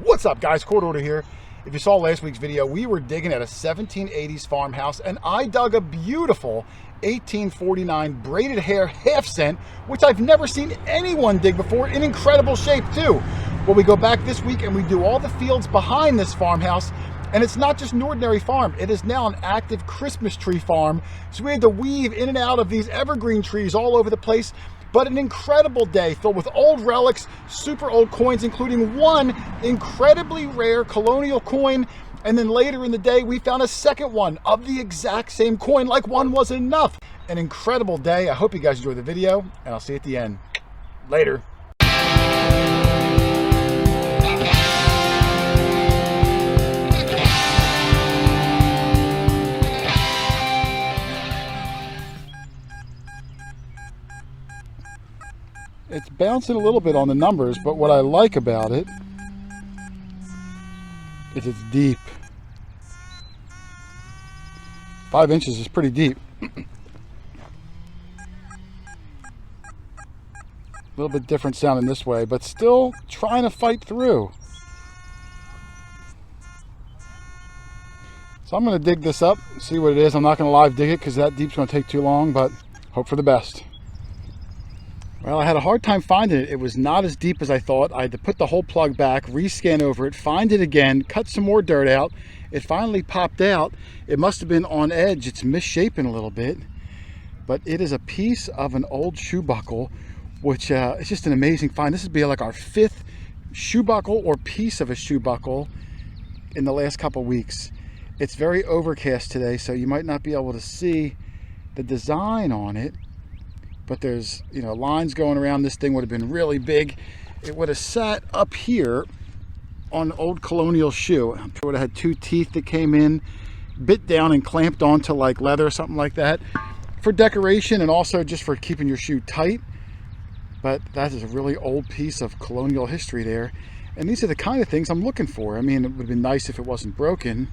What's up, guys? QuarterHoarder here. If you saw last week's video, we were digging at a 1780s farmhouse, and I dug a beautiful 1849 braided hair half cent, which I've never seen anyone dig before, in incredible shape too. Well, we go back this week and we do all the fields behind this farmhouse, and it's not just an ordinary farm. It is now an active Christmas tree farm. So we had to weave in and out of these evergreen trees all over the place. But an incredible day filled with old relics, super old coins, including one incredibly rare Colonial coin. And then later in the day, we found a second one of the exact same coin, like one wasn't enough. An incredible day. I hope you guys enjoy the video, and I'll see you at the end. Later. It's bouncing a little bit on the numbers, but what I like about it is it's deep. 5 inches is pretty deep. A little bit different sounding this way, but still trying to fight through. So I'm going to dig this up, see what it is. I'm not going to live dig it because that deep's going to take too long, but hope for the best. Well, I had a hard time finding it. It was not as deep as I thought. I had to put the whole plug back, rescan over it, find it again, cut some more dirt out. It finally popped out. It must have been on edge. It's misshapen a little bit, but it is a piece of an old shoe buckle, which is just an amazing find. This would be like our 5th shoe buckle or piece of a shoe buckle in the last couple weeks. It's very overcast today, so you might not be able to see the design on it. But there's, you know, lines going around. This thing would have been really big. It would have sat up here on an old Colonial shoe. I'm sure it would have had 2 teeth that came in, bit down and clamped onto like leather or something like that for decoration, and also just for keeping your shoe tight. But that is a really old piece of Colonial history there. And these are the kind of things I'm looking for. I mean, it would have been nice if it wasn't broken,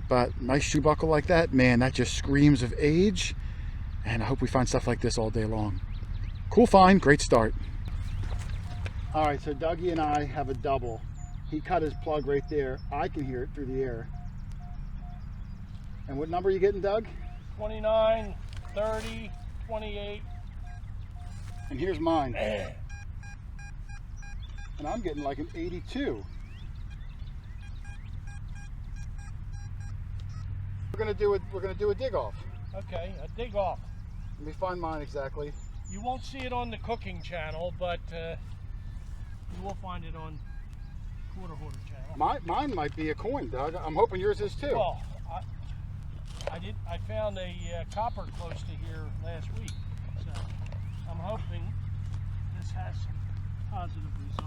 but nice shoe buckle like that, man, that just screams of age. And I hope we find stuff like this all day long. Cool find, great start. All right, so Dougie and I have a double. He cut his plug right there. I can hear it through the air. And what number are you getting, Doug? 29, 30, 28. And here's mine. And I'm getting like an 82. We're gonna do a dig off. Okay, a dig off. Let me find mine exactly. You won't see it on the cooking channel, but you will find it on QuarterHoarder channel. Mine might be a coin, Doug. I'm hoping yours is too. Well, I found a copper close to here last week, so I'm hoping this has some positive results.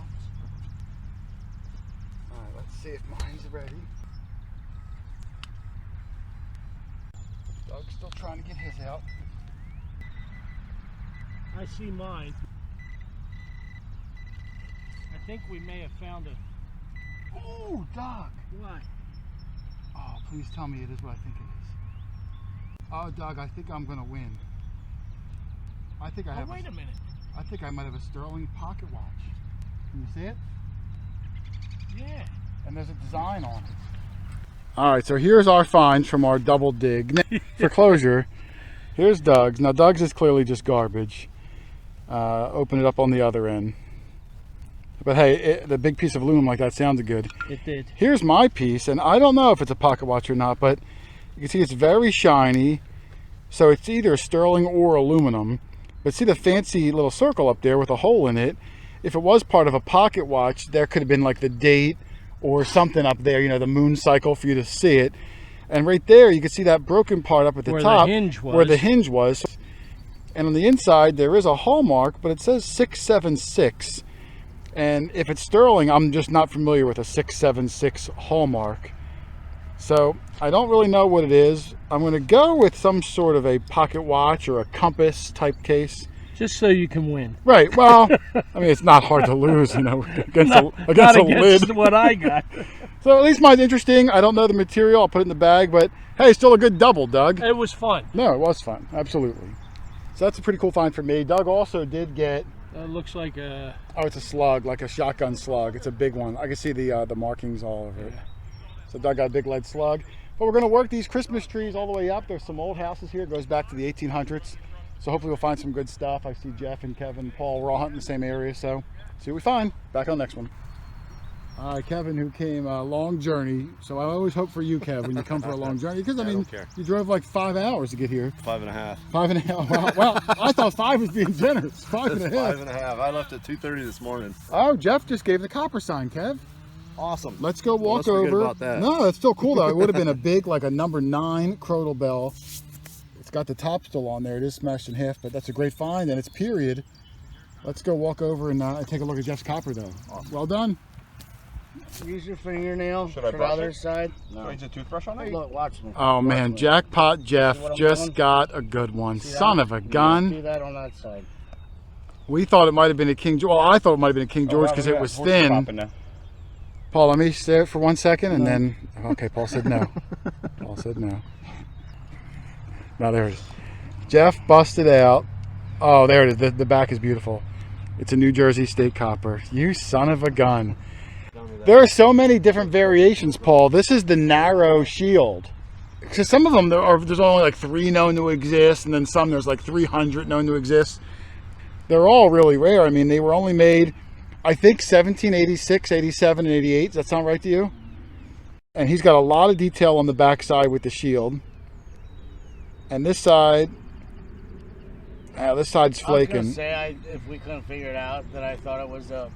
All right, let's see if mine's ready. Doug's still trying to get his out. I see mine. I think we may have found a... Ooh, Doug! What? Oh, please tell me it is what I think it is. Oh, Doug, I think I'm going to win. I think I have... Wait a minute. I think I might have a sterling pocket watch. Can you see it? Yeah. And there's a design on it. All right, so here's our finds from our double dig. For closure, here's Doug's. Now, Doug's is clearly just garbage. Open it up on the other end. But hey, the big piece of aluminum like that sounded good. It did. Here's my piece, and I don't know if it's a pocket watch or not, but you can see it's very shiny. So it's either sterling or aluminum. But see the fancy little circle up there with a hole in it? If it was part of a pocket watch, there could have been like the date or something up there, you know, the moon cycle for you to see it. And right there, you can see that broken part up at the top. Where the hinge was. And on the inside, there is a hallmark, but it says 676. And if it's sterling, I'm just not familiar with a 676 hallmark. So I don't really know what it is. I'm going to go with some sort of a pocket watch or a compass type case. Just so you can win. Right. Well, I mean, it's not hard to lose, you know, against a lid. What I got. So at least mine's interesting. I don't know the material. I'll put it in the bag, but hey, still a good double, Doug. It was fun. No, it was fun. Absolutely. So that's a pretty cool find for me. Doug also did get Looks like a... Oh, it's a slug, like a shotgun slug. It's a big one. I can see the markings all over it. So Doug got a big lead slug. But we're going to work these Christmas trees all the way up. There's some old houses here. It goes back to the 1800s. So hopefully we'll find some good stuff. I see Jeff and Kevin and Paul. We're all hunting the same area. So see what we find. Back on the next one. All right, Kevin, who came a long journey. So I always hope for you, Kev, when you come for a long journey. Because, I mean, you drove like 5 hours to get here. 5.5. 5.5. Well, I thought 5 was being generous. 5.5. 5.5. I left at 2:30 this morning. Oh, Jeff just gave the copper sign, Kev. Awesome. Let's go walk Let's forget over. about that. No, that's still cool, though. It would have been a big, like a number 9 crotal bell. It's got the top still on there. It is smashed in half, but that's a great find, and it's period. Let's go walk over and take a look at Jeff's copper, though. Awesome. Well done. Use your fingernail Should I for the brush other it? side. No. Use a toothbrush on it? Look, watch me. Oh, man. me. Jackpot Jeff what I'm just doing? got a good one. See that? Son of a gun. Do that on that side. We thought it might have been a King George. Well, I thought it might have been a King George because it was thin. Paul, let me stare it for 1 second and then... Okay, Paul said no. Paul said no. Now there it is. Jeff busted out. Oh, there it is. The back is beautiful. It's a New Jersey State copper. You son of a gun. There are so many different variations, Paul. This is the narrow shield. Because some of them, there's only like 3 known to exist, and then some there's like 300 known to exist. They're all really rare. I mean, they were only made, I think, 1786, 87, and 88. Does that sound right to you? And he's got a lot of detail on the back side with the shield. And this side, this side's flaking. I was gonna say, if we couldn't figure it out, that I thought it was a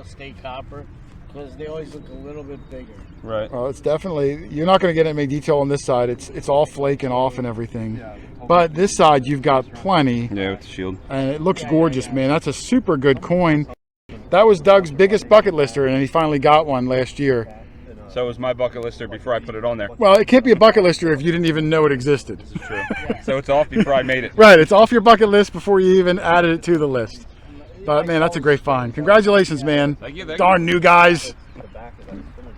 state copper, because they always look a little bit bigger. Right. Well, it's definitely, you're not going to get any detail on this side. It's all flaking off and everything. But this side, you've got plenty. Yeah, with the shield. And it looks gorgeous, man. That's a super good coin. That was Doug's biggest bucket lister, and he finally got one last year. So it was my bucket lister before I put it on there. Well, it can't be a bucket lister if you didn't even know it existed. This is true. So it's off before I made it. Right, it's off your bucket list before you even added it to the list. But, man, that's a great find. Congratulations, man. Thank you. Darn new guys.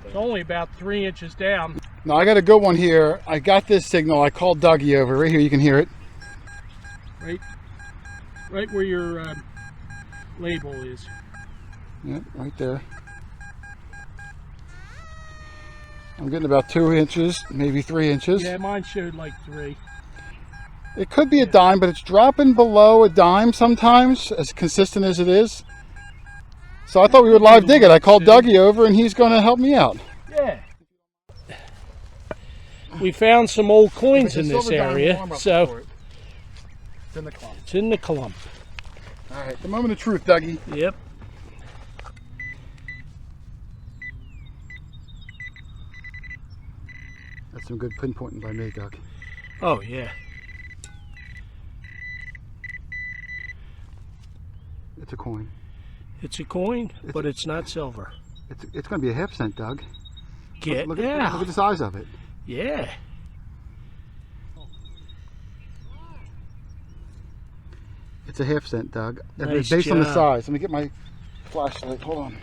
It's only about 3 inches down. Now, I got a good one here. I got this signal. I called Dougie over. Right here, you can hear it. Right where your label is. Yeah, right there. I'm getting about 2 inches, maybe 3 inches. Yeah, mine showed like 3. It could be a dime, but it's dropping below a dime sometimes, as consistent as it is. So I thought we would live dig it. I called Dougie over, and he's going to help me out. Yeah. We found some old coins in this area, so It's in the clump. it's in the clump. All right, the moment of truth, Dougie. Yep. That's some good pinpointing by me, Doug. Oh, yeah. It's a coin. It's a coin, but it's not silver. It's going to be a half cent, Doug. Get Look out. at the size of it. Yeah. It's a half cent, Doug. Nice Based on the job. size. Let me get my flashlight. Hold on.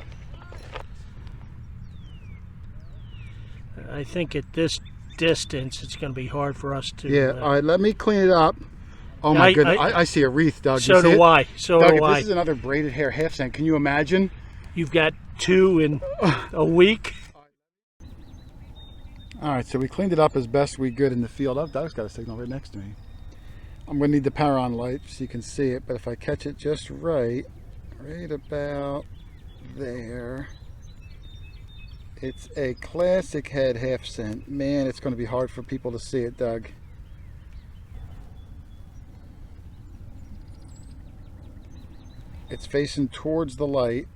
I think at this distance, it's going to be hard for us to... Yeah, all right, let me clean it up. Oh my goodness, I see a wreath, Doug. So do I. So Doug, do if I. this is another braided hair half cent, can you imagine? You've got 2 in a week. All right, so we cleaned it up as best we could in the field. Oh, Doug's got a signal right next to me. I'm going to need the power on light so you can see it, but if I catch it just right about there, it's a classic head half cent. Man, it's going to be hard for people to see it, Doug. It's facing towards the light.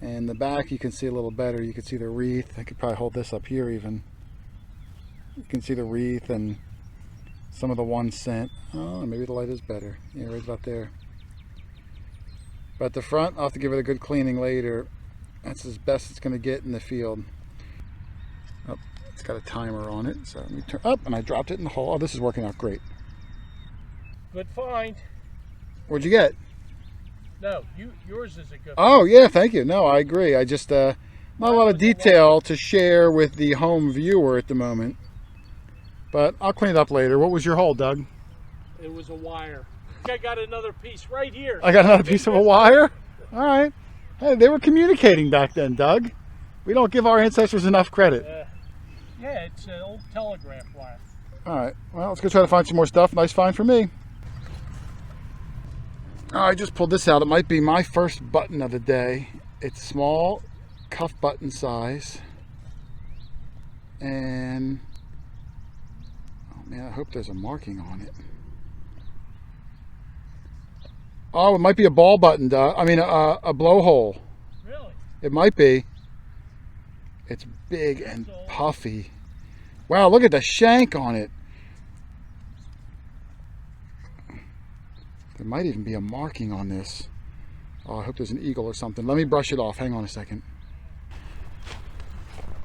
And the back you can see a little better. You can see the wreath. I could probably hold this up here even. You can see the wreath and some of the 1 cent. Oh, maybe the light is better. Yeah, right about there. But the front, I'll have to give it a good cleaning later. That's as best it's going to get in the field. Oh, it's got a timer on it. So let me turn up, and I dropped it in the hole. Oh, this is working out great. Good find. What'd you get? No, yours is a good Oh, yeah, thank you. No, I agree. I just, not a lot of detail to share with the home viewer at the moment. But I'll clean it up later. What was your hole, Doug? It was a wire. think I got another piece right here. I got another piece of a wire? All right. Hey, they were communicating back then, Doug. We don't give our ancestors enough credit. Yeah, it's an old telegraph wire. All right. Well, let's go try to find some more stuff. Nice find for me. Oh, I just pulled this out. It might be my first button of the day. It's small, cuff button size. And, oh man, I hope there's a marking on it. Oh, it might be a ball button, I mean, a blowhole. Really? It might be. It's big and puffy. Wow, look at the shank on it. There might even be a marking on this. Oh, I hope there's an eagle or something. Let me brush it off. Hang on a second.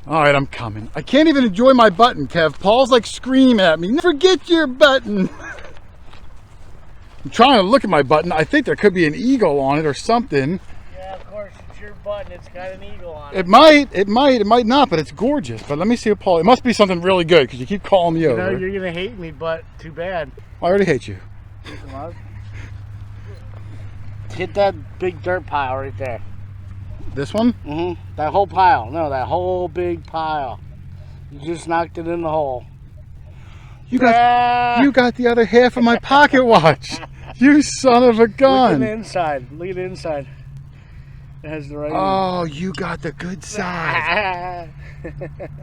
All right, I'm coming. I can't even enjoy my button, Kev. Paul's like screaming at me. Forget your button. I'm trying to look at my button. I think there could be an eagle on it or something. Yeah, of course, it's your button. It's got an eagle on it. It might not, but it's gorgeous. But let me see what Paul, it must be something really good because you keep calling me over. No, you're going to hate me, but too bad. I already hate you. Hit that big dirt pile right there. This one? Mm-hmm. That whole pile. No, that whole big pile. You just knocked it in the hole. You got the other half of my pocket watch. You son of a gun. Look at the inside. Look at the inside. It has the right. Oh, you got the good side.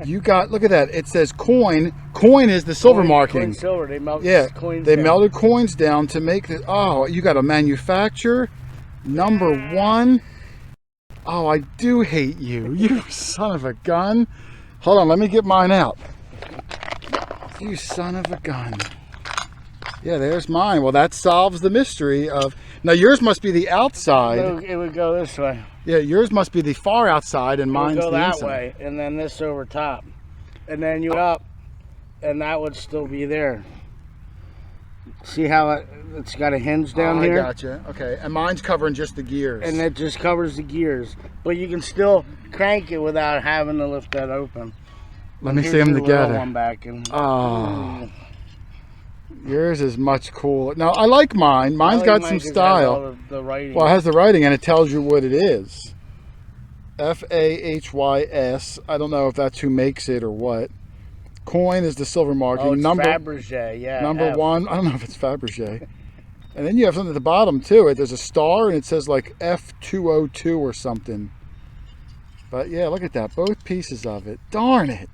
You got, look at that. It says coin. Coin is the silver marking. Coin silver. They melt coins they down. melted coins down to make the, oh, you got a manufacturer. Number one. Oh, I do hate you. You son of a gun. Hold on, let me get mine out. You son of a gun. Yeah, there's mine. Well, that solves the mystery of... Now, yours must be the outside. It would go this way. Yeah, yours must be the far outside, and mine's the inside. It would go that way, and then this over top. And then you up, and that would still be there. See how it's got a hinge down here? I gotcha. Okay, and mine's covering just the gears. And it just covers the gears. But you can still crank it without having to lift that open. Let me see them together. One back and, oh. Yours is much cooler. Now, I like mine. Mine's got some style. The writing. Well, it has the writing, and it tells you what it is. F-A-H-Y-S. I don't know if that's who makes it or what. Coin is the silver marking. Oh, it's Fabergé, yeah. Number one. I don't know if it's Fabergé. And then you have something at the bottom, too. There's a star, and it says, like, F202 or something. But, yeah, look at that. Both pieces of it. Darn it.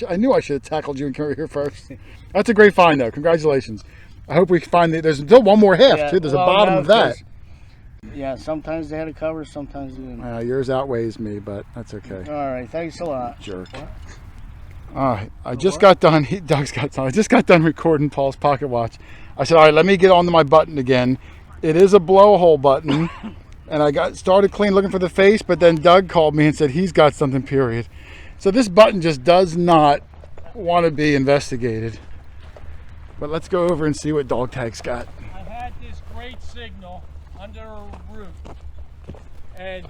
I knew I should have tackled you and come here first. That's a great find, though. Congratulations. I hope we can find it. There's still one more half, too. There's a bottom of that. Yeah, sometimes they had a cover, sometimes they didn't. Yours outweighs me, but that's okay. All right, thanks a lot. Jerk. All right, I just got done. Doug's got done. I just got done recording Paul's pocket watch. I said, all right, let me get onto my button again. It is a blowhole button, and I got started clean looking for the face, but then Doug called me and said he's got something, period. So this button just does not want to be investigated. But let's go over and see what Dog Tag's got. I had this great signal under a roof, and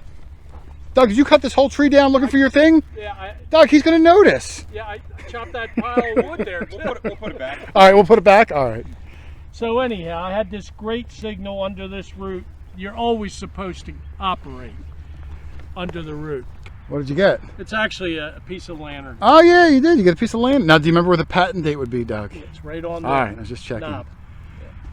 Doug, did you cut this whole tree down looking for your thing? yeah, Doug, he's going to notice. Yeah, I chopped that pile of wood there too. We'll put it back. All right, we'll put it back. All right. So anyhow, I had this great signal under this root. You're always supposed to operate under the root. What did you get? It's actually a piece of lantern. Oh, yeah, you did. You get a piece of land. Now, do you remember where the patent date would be, Doug? It's right on the All right, I was just checking. knob.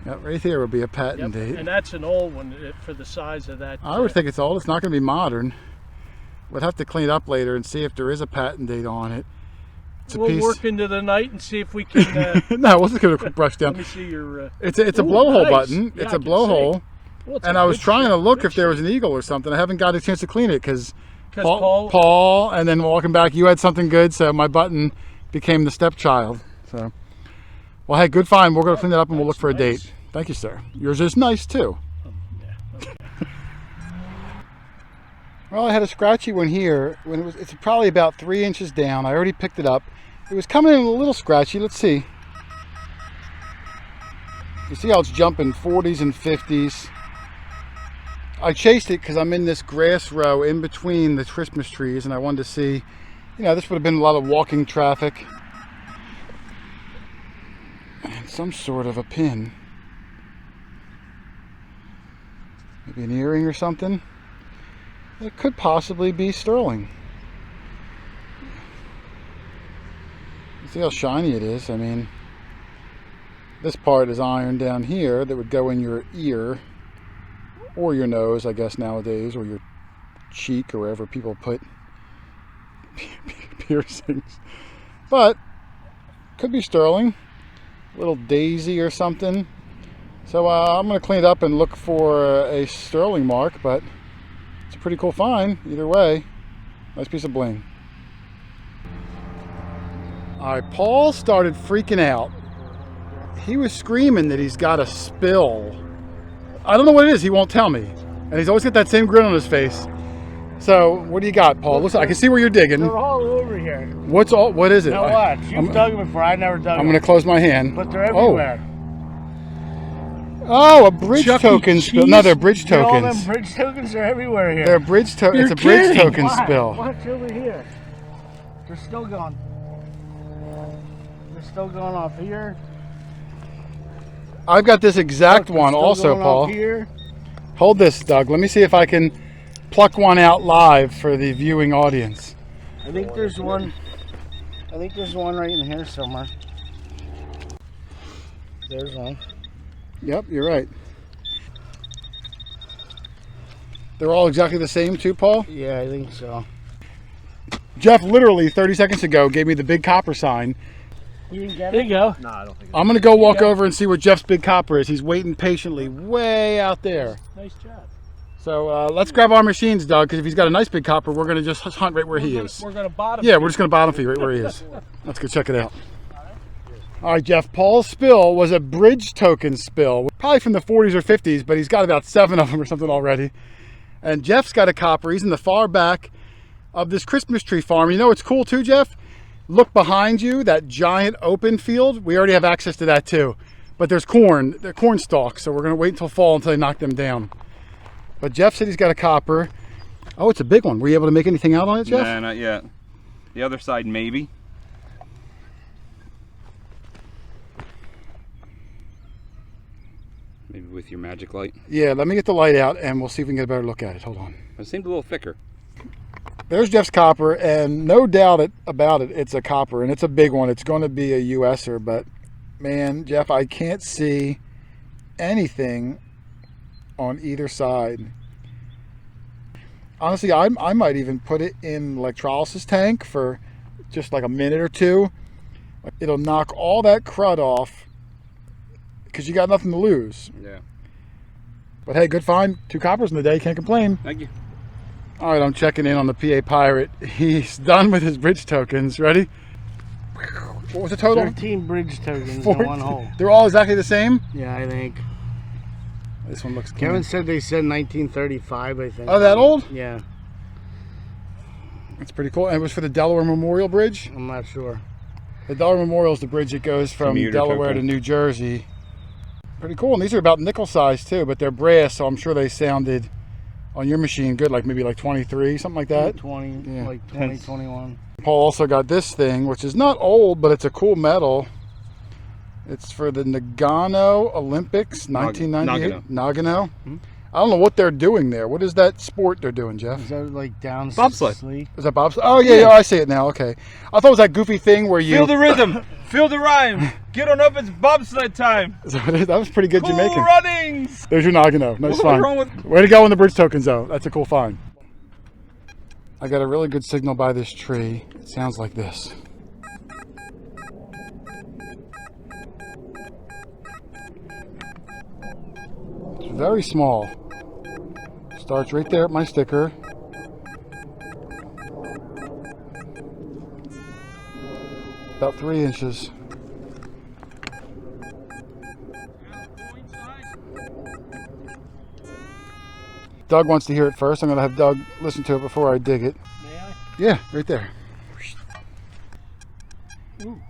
Yep, right there would be a patent date. And that's an old one for the size of that. I would think it's old. It's not going to be modern. We'll have to clean it up later and see if there is a patent date on it. We'll work into the night and see if we can... No, we'll just give it a quick brush down. Let me see your... It's a blowhole nice. button. Yeah, it's a blowhole. Well, and I was trying to look if there was an eagle or something. I haven't got a chance to clean it because Paul, and then walking back, you had something good, so my button became the stepchild. So, well, hey, good find. We're going to clean it up and we'll look for a date. Thank you, sir. Yours is nice too. Well, I had a scratchy one here when it's probably about 3 inches down. I already picked it up. It was coming in a little scratchy. Let's see. You see how it's jumping 40s and 50s. I chased it because I'm in this grass row in between the Christmas trees, and I wanted to see, you know, this would have been a lot of walking traffic. And some sort of a pin. Maybe an earring or something. It could possibly be sterling. See how shiny it is. I mean, this part is iron down here that would go in your ear or your nose, I guess, nowadays, or your cheek, or wherever people put piercings. But could be sterling, a little daisy or something. So I'm going to clean it up and look for a sterling mark, but it's a pretty cool find either way. Nice piece of bling. Alright, Paul started freaking out. He was screaming that he's got a spill. I don't know what it is, he won't tell me. And he's always got that same grin on his face. So, what do you got, Paul? Listen, I can see where you're digging. They're all over here. What is it? Now watch. You've dug them before. I never dug them. I'm going to close my hand. But they're everywhere. Oh, a bridge token spill. No, they're bridge tokens. All them bridge tokens are everywhere here. They're bridge tokens. It's a bridge token spill. Watch over here. They're still going. They're still going off here. I've got this exact one also, Paul. Here. Hold this, Doug. Let me see if I can pluck one out live for the viewing audience. I think there's one. I think there's one right in here somewhere. There's one. Yep, you're right. They're all exactly the same too, Paul? Yeah, I think so. Jeff literally 30 seconds ago gave me the big copper sign. You didn't get it? There you go. No, I don't think I'm going to go walk over and see what Jeff's big copper is. He's waiting patiently way out there. Nice job. So let's grab our machines, Doug, because if he's got a nice big copper, we're going to just hunt right where he is. We're going to bottom. Yeah, we're just going to bottom feed right where he is. Let's go check it out. All right, Jeff, Paul's spill was a bridge token spill. Probably from the 40s or 50s, but he's got about 7 of them or something already. And Jeff's got a copper. He's in the far back of this Christmas tree farm. You know what's cool too, Jeff? Look behind you, that giant open field. We already have access to that too. But there's corn, they're corn stalks, so we're going to wait until fall until they knock them down. But Jeff said he's got a copper. Oh, it's a big one. Were you able to make anything out on it, Jeff? Nah, not yet. The other side, maybe. Maybe with your magic light. Yeah, let me get the light out and we'll see if we can get a better look at it. Hold on. It seemed a little thicker. There's Jeff's copper, and no doubt about it, it's a copper, and it's a big one. It's going to be a USer, but man, Jeff, I can't see anything on either side. Honestly, I might even put it in electrolysis tank for just like a minute or two. It'll knock all that crud off because you got nothing to lose. Yeah. But hey, good find. 2 coppers in the day. Can't complain. Thank you. All right, I'm checking in on the PA Pirate. He's done with his bridge tokens. Ready? What was the total? 13 bridge tokens in 14. one hole. They're all exactly the same? Yeah, I think. This one looks Kevin clean. said they said 1935, I think. Oh, that old? Yeah, That's pretty cool. And it was for the Delaware Memorial Bridge? I'm not sure. The Delaware Memorial is the bridge that goes from Commuter Delaware token. to New Jersey. Pretty cool. And these are about nickel size too, but they're brass, so I'm sure they sounded on your machine good, like maybe like 23, something like that. 20, Yeah. like 20, 21. Paul also got this thing, which is not old, but it's a cool metal. It's for the Nagano Olympics, 1998. Nagano. Hmm? I don't know what they're doing there. What is that sport they're doing, Jeff? Is that like down Bobsled. sleep? Is that bobsled? Oh, yeah, I see it now. Okay. I thought it was that goofy thing where you... Feel the rhythm. Feel the rhyme. Get on up. It's bobsled time. Is that what it is? That was pretty good Cool Jamaican. runnings. There's your Nagano. Nice What's find. wrong with- Way to go on the bridge tokens, though. That's a cool find. I got a really good signal by this tree. It sounds like this. It's very small. Starts right there at my sticker. About 3 inches. Doug wants to hear it first. I'm going to have Doug listen to it before I dig it. May I? Yeah, right there. Ooh.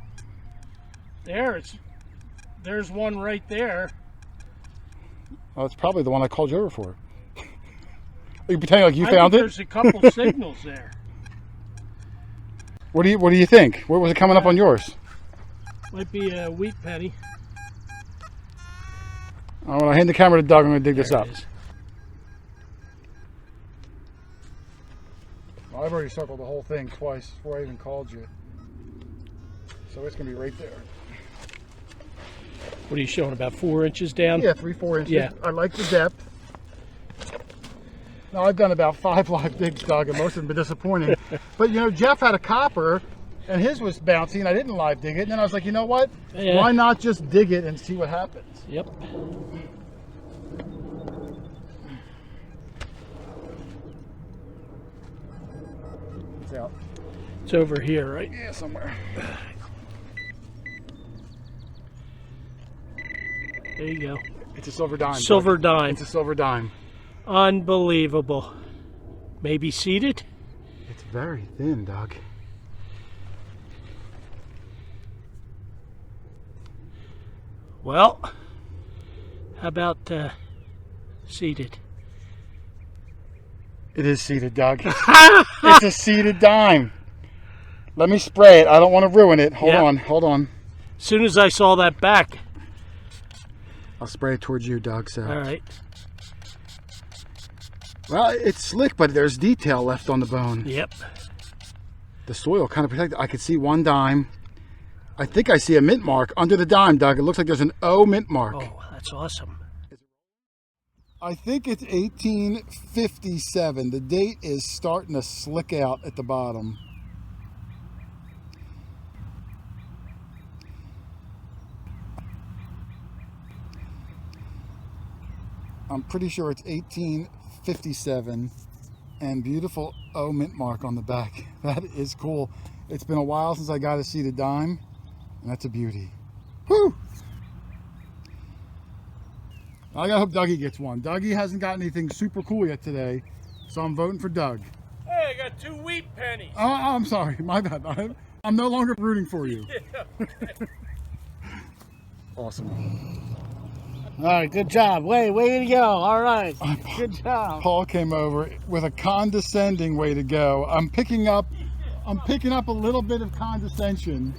There's one right there. Oh, it's probably the one I called you over for. Are you pretending like you I found think it? There's a couple signals there. What do you think? Where was it coming up on yours? Might be a wheat penny. I want to hand the camera to Doug. I'm going to dig this There up. it is. Well, I've already circled the whole thing twice before I even called you. So it's going to be right there. What are you showing, about 4 inches down? Yeah, 3-4 inches. Yeah. I like the depth. Now, I've done about 5 live digs, Doug, and most of them have been disappointing. But, you know, Jeff had a copper, and his was bouncy, and I didn't live dig it. And then I was like, you know what? Yeah. Why not just dig it and see what happens? Yep. It's out. It's over here, right? Yeah, somewhere. There you go. It's a silver dime. Silver Doug. dime. It's a silver dime. Unbelievable. Maybe seated? It's very thin, Doug. Well, how about seated? It is seated, Doug. It's a seated dime. Let me spray it. I don't want to ruin it. Hold Yep. on. Hold on. As soon as I saw that back. I'll spray it towards you, Doug. So. All right. Well, it's slick, but there's detail left on the bone. Yep. The soil kind of protected. I could see one dime. I think I see a mint mark under the dime, Doug. It looks like there's an O mint mark. Oh, that's awesome. I think it's 1857. The date is starting to slick out at the bottom. I'm pretty sure it's 1857 and beautiful O mint mark on the back. That is cool. It's been a while since I got to see the dime, and that's a beauty. Whew! I gotta hope Dougie gets one. Dougie hasn't got anything super cool yet today, so I'm voting for Doug. Hey, I got 2 wheat pennies. Oh, I'm sorry, my bad. I'm no longer rooting for you. Awesome. All right, good job. Way to go. All right, good job. Paul came over with a condescending way to go. I'm picking up a little bit of condescension.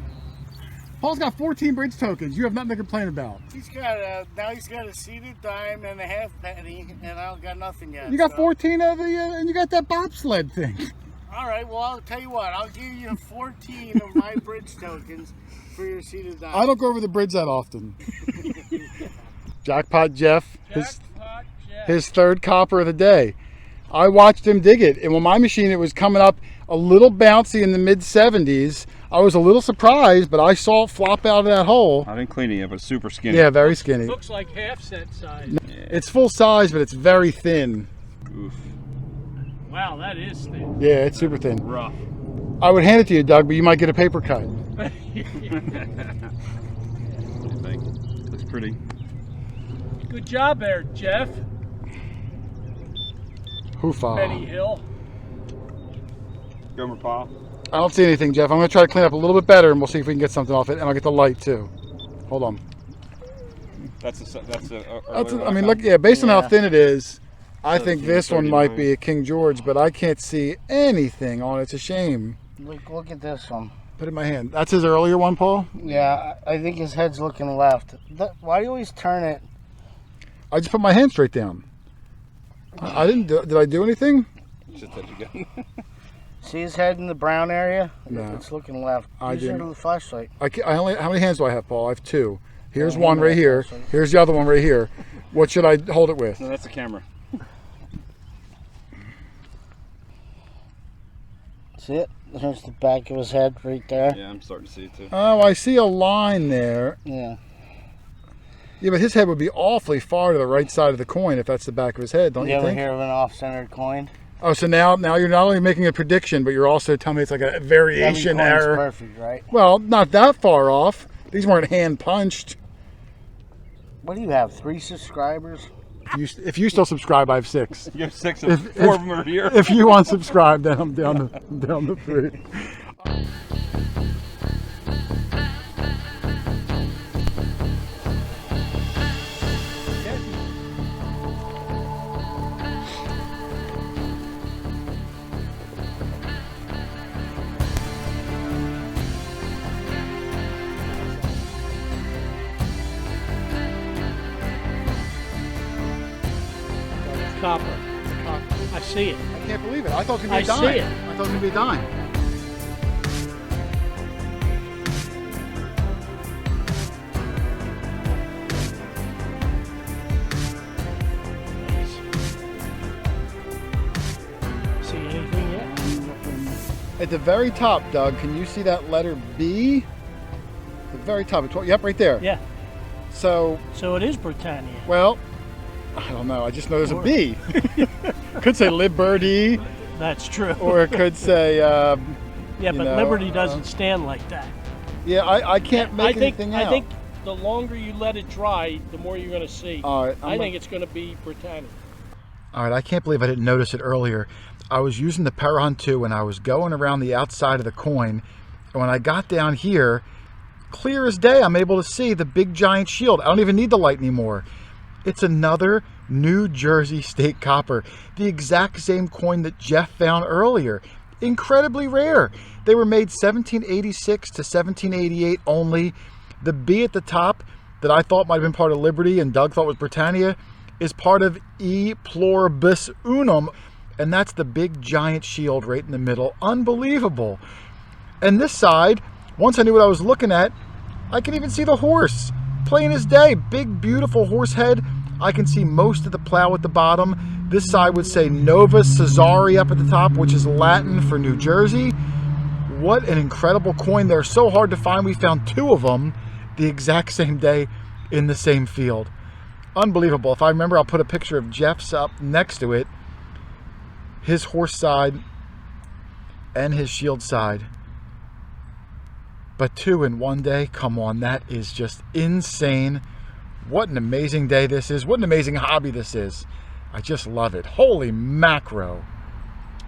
Paul's got 14 bridge tokens. You have nothing to complain about. He's got now he's got a seated dime and a half penny, and I don't got nothing yet. You got so. 14 of the, and you got that bobsled thing. All right, well, I'll tell you what. I'll give you 14 of my bridge tokens for your seated dime. I don't go over the bridge that often. Jackpot Jeff, his third copper of the day. I watched him dig it, and on my machine it was coming up a little bouncy in the mid 70s. I was a little surprised, but I saw it flop out of that hole. I didn't clean it yet, but super skinny. Yeah, very skinny. Looks like half cent size. Yeah. It's full size, but it's very thin. Oof. Wow, that is thin. Yeah, it's super thin. Rough. I would hand it to you, Doug, but you might get a paper cut. What do you think? Looks pretty. Good job there, Jeff. Hoofa. Benny Hill. Gomer Paul. I don't see anything, Jeff. I'm going to try to clean up a little bit better, and we'll see if we can get something off it, and I'll get the light, too. Hold on. I mean, look, yeah, based on how thin it is, I think this one might be a King George, but I can't see anything on it. It's a shame. Look at this one. Put it in my hand. That's his earlier one, Paul? Yeah, I think his head's looking left. Why do you always turn it? I just put my hand straight down. I didn't do, did I do anything? Just let you go. See his head in the brown area? No. It's looking left. I Use didn't. your flashlight. I only. How many hands do I have, Paul? I have 2. Here's Yeah, one right here. Here's the other one right here. What should I hold it with? No, that's the camera. See it? There's the back of his head right there. Yeah, I'm starting to see it too. Oh, I see a line there. Yeah. Yeah, but his head would be awfully far to the right side of the coin if that's the back of his head, don't You you ever think? hear of an off-centered coin? Oh, so now you're not only making a prediction, but you're also telling me it's like a variation Every coin's error. perfect, right? Well, not that far off. These weren't hand punched. What do you have? 3 subscribers? If you still subscribe, I have 6. You have 6 of 4 of them are here. If you unsubscribe, then I'm down to 3. Copper. I see it. I can't believe it. I thought it was going to be a I dime. see it. I thought it was going to be a dime. See anything yet? At the very top, Doug, can you see that letter B? The very top. Yep, right there. Yeah. So it is Britannia. well, I don't know. I just know there's a B. Could say Liberty, That's true. or it could say. yeah, you but know, Liberty doesn't stand like that. Yeah, I can't make anything out. I think the longer you let it dry, the more you're going to see. All right, I think it's going to be Britannia. All right, I can't believe I didn't notice it earlier. I was using the Paragon 2 and I was going around the outside of the coin. And when I got down here, clear as day, I'm able to see the big giant shield. I don't even need the light anymore. It's another New Jersey State copper, the exact same coin that Jeff found earlier. Incredibly rare. They were made 1786 to 1788 only. The B at the top that I thought might have been part of Liberty and Doug thought was Britannia is part of E Pluribus Unum, and that's the big giant shield right in the middle. Unbelievable. And this side, once I knew what I was looking at, I can even see the horse. Plain as day, big beautiful horse head. I can see most of the plow at the bottom. This side would say Nova Caesari up at the top, which is Latin for New Jersey. What an incredible coin. They're so hard to find. We found two of them the exact same day in the same field. Unbelievable. If I remember, I'll put a picture of Jeff's up next to it. His horse side and his shield side. But two in one day, come on, that is just insane. What an amazing day this is. What an amazing hobby this is. I just love it. Holy macro.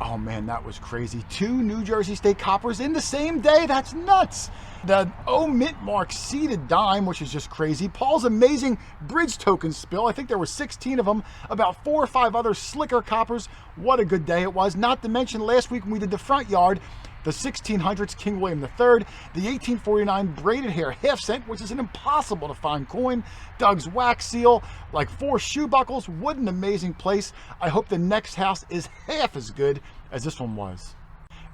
Oh man, that was crazy. Two New Jersey State coppers in the same day. That's nuts. The mint mark seeded dime, which is just crazy. Paul's amazing bridge token spill. I think there were 16 of them. About 4 or 5 other slicker coppers. What a good day it was. Not to mention last week when we did the front yard, the 1600s King William III, the 1849 Braided Hair Half Cent, which is an impossible to find coin, Doug's wax seal, like 4 shoe buckles. What an amazing place. I hope the next house is half as good as this one was.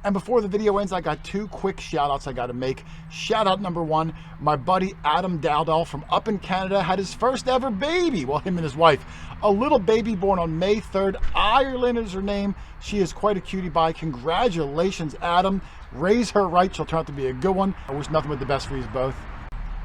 And before the video ends, I got 2 quick shout outs I got to make. Shout out number 1, my buddy Adam Dowdell from up in Canada had his first ever baby. Well, him and his wife. A little baby born on May 3rd. Ireland is her name. She is quite a cutie pie. Congratulations, Adam. Raise her right. She'll turn out to be a good one. I wish nothing but the best for you both.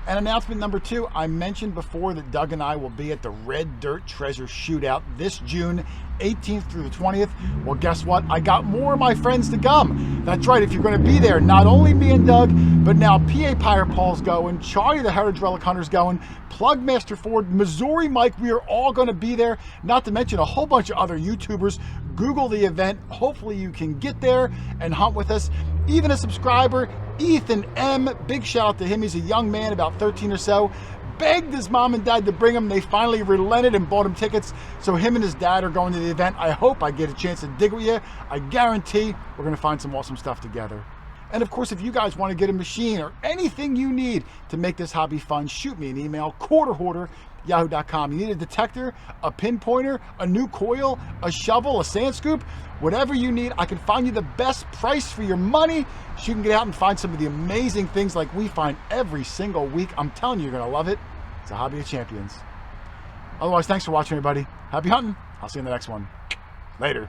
And announcement number 2, I mentioned before that Doug and I will be at the Red Dirt Treasure Shootout this June 18th through the 20th. Well, guess what? I got more of my friends to come. That's right, if you're going to be there, not only me and Doug, but now PA Pirate Paul's going, Charlie the Heritage Relic Hunter's going, Plugmaster Ford, Missouri Mike, we are all going to be there, not to mention a whole bunch of other YouTubers. Google the event. Hopefully you can get there and hunt with us. Even a subscriber, Ethan M, big shout out to him. He's a young man, about 13 or so. Begged his mom and dad to bring him. They finally relented and bought him tickets. So him and his dad are going to the event. I hope I get a chance to dig with you. I guarantee we're going to find some awesome stuff together. And of course, if you guys want to get a machine or anything you need to make this hobby fun, shoot me an email, QuarterHoarder@yahoo.com. You need a detector, a pinpointer, a new coil, a shovel, a sand scoop, whatever you need, I can find you the best price for your money so you can get out and find some of the amazing things like we find every single week. I'm telling you, you're going to love it. It's a hobby of champions. Otherwise, thanks for watching, everybody. Happy hunting. I'll see you in the next one. Later.